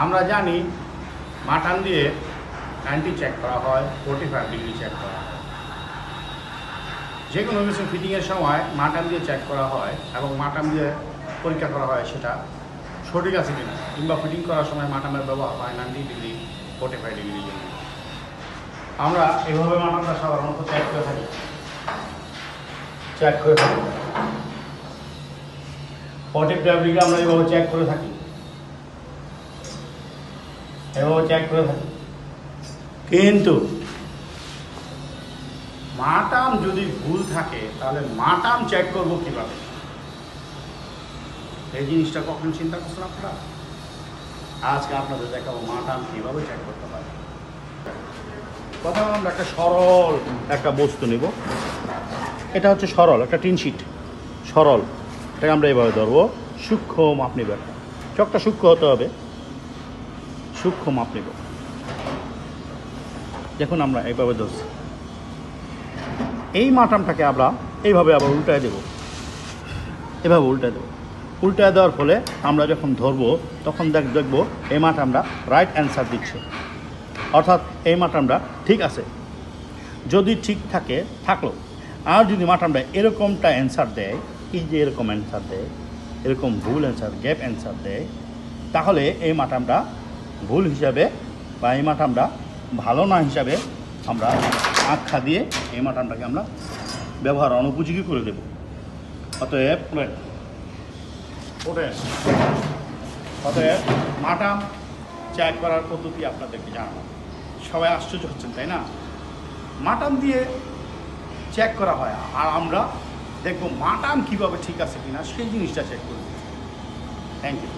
আমরা জানি মাটান দিয়ে 90 চেক করা হয়, 45 ডিগ্রি চেক করা হয়। যে কোনো কিছু ফিটিংয়ের সময় মাটান দিয়ে চেক করা হয় এবং মাটান দিয়ে পরীক্ষা করা হয় সেটা সঠিক আছে কিনা, কিংবা ফিটিং করার সময় মাটানের ব্যবহার হয় 90 ডিগ্রি, 45 ডিগ্রি জন্য। আমরা এভাবে মাটানটা সাধারণত চেক করে থাকি। 45 ডিগ্রি আমরা এভাবে চেক করে থাকি, কিন্তু মাটাম যদি ভুল থাকে তাহলে মাটাম চেক করব কিভাবে? এই জিনিসটা কখন চিন্তা করছেন আপনারা? আজকে আপনাদের দেখাবো মাটাম কিভাবে চেক করতে পারে। প্রথমে আমরা একটা সরল একটা বস্তু নেব। এটা হচ্ছে সরল একটা টিন শিট, সরল। এটাকে আমরা এভাবে ধরবো, সূক্ষ্ম মাপ নেব। একটা চকটা সূক্ষ্ম হতে হবে, সূক্ষ্ম মাপ নেব। দেখুন আমরা এইভাবে ধরছি। এই মাটামটাকে আমরা এইভাবে আবার উল্টায় দেব, এভাবে উল্টায় দেব। উল্টায় দেওয়ার ফলে আমরা যখন ধরবো তখন দেখবো এই মাটামটা রাইট অ্যান্সার দিচ্ছে, অর্থাৎ এই মাটামটা ঠিক আছে। যদি ঠিক থাকে থাকলো, আর যদি মাটামটা এরকমটা অ্যান্সার দেয়, এই যে এরকম অ্যান্সার দেয়, এরকম ভুল অ্যান্সার, গ্যাপ অ্যান্সার দেয়, তাহলে এই মাটামটা ভুল হিসাবে বা এই মাটামটা ভালো না হিসাবে আমরা আখ্যা দিয়ে এই মাটামটাকে আমরা ব্যবহার অনুপযোগী করে দেব। অতএব মাটাম চেক করার পদ্ধতি আপনাদেরকে জানাবো। সবাই আশ্চর্য হচ্ছেন, তাই না? মাটাম দিয়ে চেক করা হয়, আর আমরা দেখব মাটাম কীভাবে ঠিক আছে কিনা সেই জিনিসটা চেক করব। Thank you.